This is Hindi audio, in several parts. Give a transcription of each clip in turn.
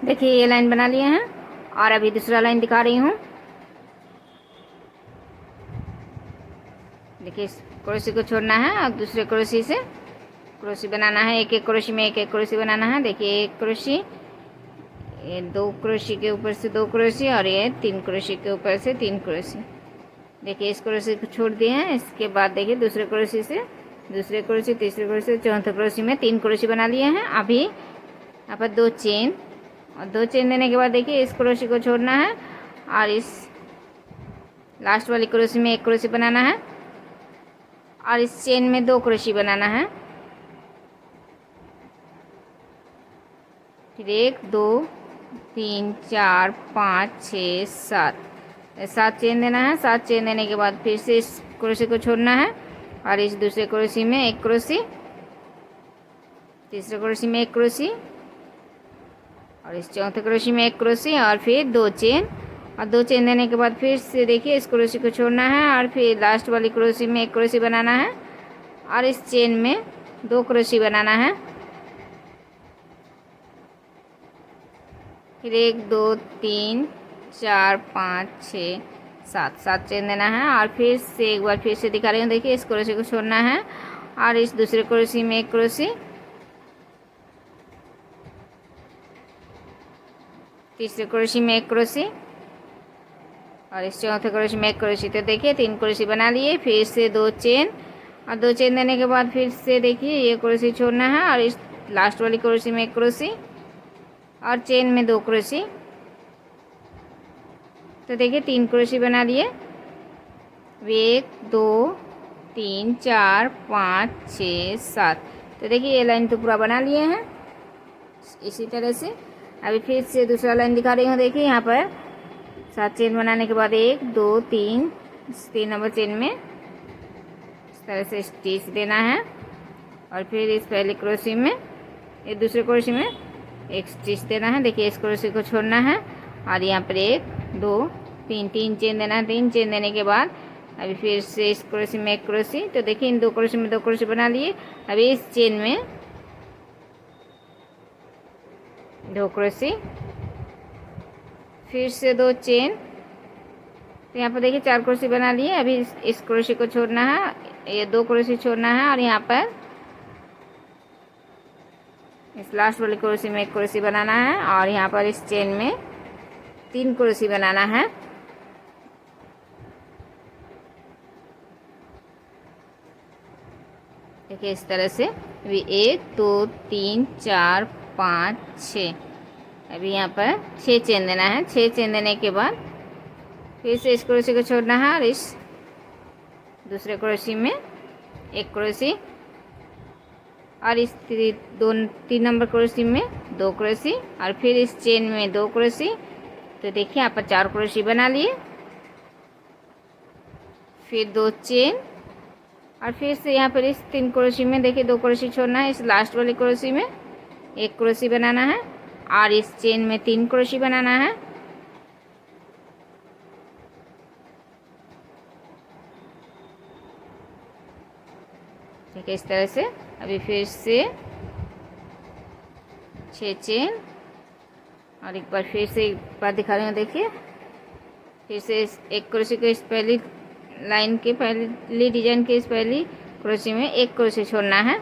देखिए ये लाइन बना लिए हैं और अभी दूसरा लाइन दिखा रही हूँ। देखिए इस क्रोशी को छोड़ना है और दूसरे क्रोशी से क्रोशी बनाना है। एक एक क्रोशी में एक एक क्रोशी बनाना है। देखिए एक क्रोशी, ये दो क्रोशी के ऊपर से दो क्रोशी और ये तीन क्रोशी के ऊपर से तीन क्रोशी। देखिए इस क्रोशी को छोड़ दिए हैं। इसके बाद देखिए दूसरे क्रोशी से दूसरे क्रोशी, तीसरे क्रोशी, चौथे क्रोशी में तीन क्रोशी बना लिए हैं। अभी यहाँ पर दो चेन और दो चेन देने के बाद देखिए इस क्रोशी को छोड़ना है और इस लास्ट वाली क्रोशी में एक क्रोशी बनाना है और इस चेन में दो क्रोशी बनाना है। फिर एक, दो, तीन, चार, पाँच, छः, सात, सात चेन देना है। सात चेन देने के बाद फिर से इस क्रोशी को छोड़ना है और इस दूसरे क्रोशी में एक क्रोशी, तीसरे क्रोशी में एक क्रोशी और इस चौथे क्रोशी में एक क्रोशी और फिर दो चेन। और दो चेन देने के बाद फिर से देखिए इस क्रोशी को छोड़ना है और फिर लास्ट वाली क्रोशी में एक क्रोशी बनाना है और इस चेन में दो क्रोशी बनाना है। फिर एक, दो, तीन, चार, पाँच, छः, सात, सात चेन देना है और फिर से एक बार फिर से दिखा रही हूँ। देखिए इस क्रोशी को छोड़ना है और इस दूसरे क्रोशी में एक क्रोशी, तीसरे क्रोशी में एक क्रोशी और इस चौथे क्रोशी में एक क्रोशी। तो देखिए तीन क्रोशी बना लिए। फिर से दो चेन और दो चेन देने के बाद फिर से देखिए ये क्रोशी छोड़ना है और इस लास्ट वाली क्रोशी में एक क्रोशी और चेन में दो क्रोशी। तो देखिए तीन क्रोशी बना लिए। एक, दो, तीन, चार, पाँच, छः, सात। तो देखिए ये लाइन तो पूरा बना लिए हैं इसी तरह से। अभी फिर से दूसरा लाइन दिखा रही हूँ। देखिए यहाँ पर सात चेन बनाने के बाद एक, दो, तीन, तीन नंबर चेन में इस तरह से स्टिच देना है और फिर इस पहले क्रोशी में ये दूसरे क्रोशी में एक स्टिच देना है। देखिए इस क्रोशी को छोड़ना है और यहाँ पर एक, दो, तीन, तीन चेन देना है। तीन चेन देने के बाद अभी फिर से इस क्रोशी में एक क्रोशी। तो देखिए इन दो क्रोशी में दो क्रोशी बना लिए। अभी इस चेन में दो क्रोशी, फिर से दो चेन। तो यहाँ पर देखिए चार क्रोशी बना लिए। अभी इस क्रोशी को छोड़ना है, ये दो क्रोशी छोड़ना है और यहाँ पर इस लास्ट वाली क्रोशी में एक क्रोशी बनाना है और यहाँ पर इस चेन में तीन क्रोशी बनाना है। देखिए इस तरह से। अभी एक, दो, तीन, चार, पाँच, छः। अभी यहाँ पर छः चेन देना है। छः चेन देने के बाद फिर से इस क्रोशी को छोड़ना है और इस दूसरे क्रोशी में एक क्रोशी और इस तीन नंबर क्रोशी में दो क्रोशी और फिर इस चेन में दो क्रोशी। तो देखिए यहाँ पर चार क्रोशी बना लिए। फिर दो चेन और फिर से यहाँ पर इस तीन क्रोशी में देखिए दो क्रोशी छोड़ना है। इस लास्ट वाली क्रोशी में एक क्रोशी बनाना है और इस चेन में तीन क्रोशी बनाना है। ठीक है इस तरह से। अभी फिर से छः चेन और एक बार फिर से एक बार दिखा रही हूँ। देखिए फिर से इस एक क्रोशी को इस पहली लाइन के पहली डिजाइन के इस पहली क्रोशी में एक क्रोशी छोड़ना है।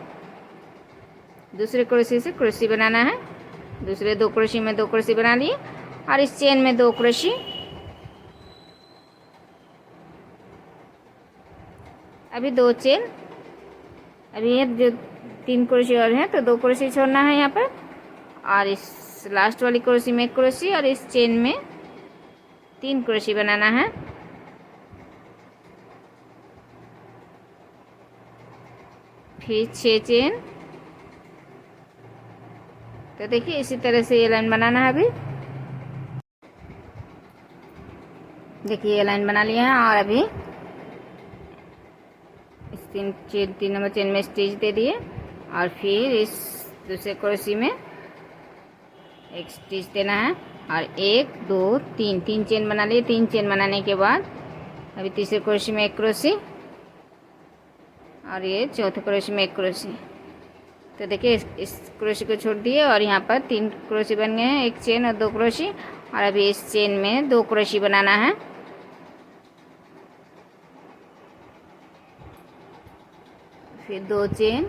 दूसरे क्रोशी से क्रोशी बनाना है। दूसरे दो क्रोशी में दो क्रोशी बना लिए और इस चेन में दो क्रोशी। अभी दो चेन। अभी ये जो तीन क्रोशी और हैं तो दो क्रोशी छोड़ना है यहाँ पर और इस लास्ट वाली क्रोशी में एक क्रोशी और इस चेन में तीन क्रोशी बनाना है। फिर छः चेन। तो देखिए इसी तरह से ये लाइन बनाना है। अभी देखिए ये लाइन बना लिया है और अभी इस तीन नंबर चेन में स्टिच दे दिए और फिर इस दूसरे क्रोशी में एक स्टिच देना है और एक, दो, तीन, तीन चेन बना लिए। तीन चेन बनाने के बाद अभी तीसरे क्रोशी में एक क्रोशी और ये चौथे क्रोशी में एक क्रोशी। तो देखिए इस क्रोशी को छोड़ दिए और यहाँ पर 3 क्रोशी बन गए हैं, 1 चेन और 2 क्रोशी। और अभी इस चेन में 2 क्रोशी बनाना है। फिर 2 चेन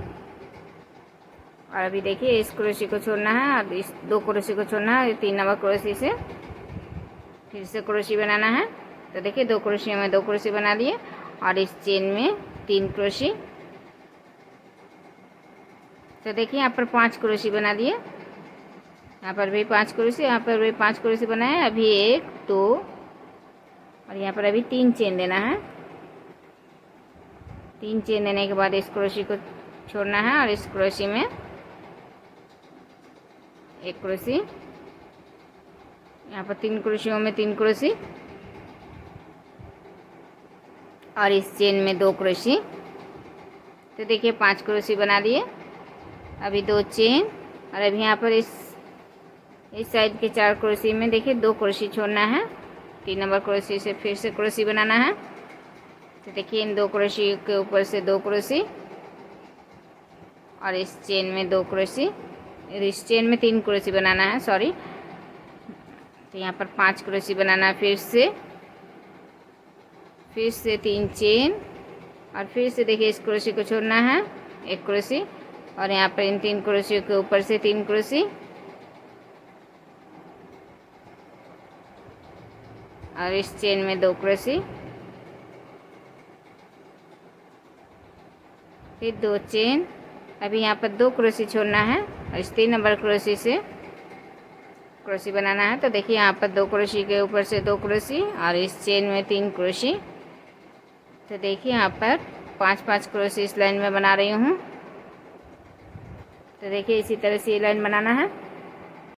और अभी देखिए इस क्रोशी को छोड़ना है और इस 2 क्रोशी को छोड़ना है। 3 नंबर क्रोशी से फिर से क्रोशी बनाना है। तो देखिए 2 क्रोशी में 2 क्रोशी बना लिए और इस चेन में 3 क्रोशी। तो देखिए यहाँ पर 5 क्रोशी बना लिए, यहाँ पर भी 5 क्रोशी, यहाँ पर भी 5 क्रोशी बनाए। अभी 1 2 और यहाँ पर अभी 3 चेन देना है। 3 चेन देने के बाद इस क्रोशी को छोड़ना है और इस क्रोशी में 1 क्रोशी, यहाँ पर 3 क्रोशियों में 3 क्रोशी और इस चेन में 2 क्रोशी। तो देखिए 5 क्रोशी बना लिए। अभी 2 चेन और अभी यहाँ पर इस साइड के 4 क्रोशी में देखिए 2 क्रोशी छोड़ना है। 3 नंबर क्रोशी से फिर से क्रोशी बनाना है। तो देखिए इन 2 क्रोशी के ऊपर से 2 क्रोशी और इस चेन में 2 क्रोशी, इस चेन में 3 क्रोशी बनाना है, सॉरी। तो यहाँ पर 5 क्रोशी बनाना है। फिर से 3 चेन और फिर से देखिए इस क्रोशी को छोड़ना है, 1 क्रोशी और यहाँ पर इन 3 क्रोशियों के ऊपर से 3 क्रोशी और इस चेन में 2 क्रोशी। फिर 2 चेन, अभी यहाँ पर 2 क्रोशी छोड़ना है और इस 3 नंबर क्रोशी से क्रोशी बनाना है। तो देखिए यहाँ पर 2 क्रोशी के ऊपर से 2 क्रोशी और इस चेन में 3 क्रोशी। तो देखिए यहाँ पर 5-5 क्रोशी इस लाइन में बना रही हूँ। तो देखिए इसी तरह से ये लाइन बनाना है।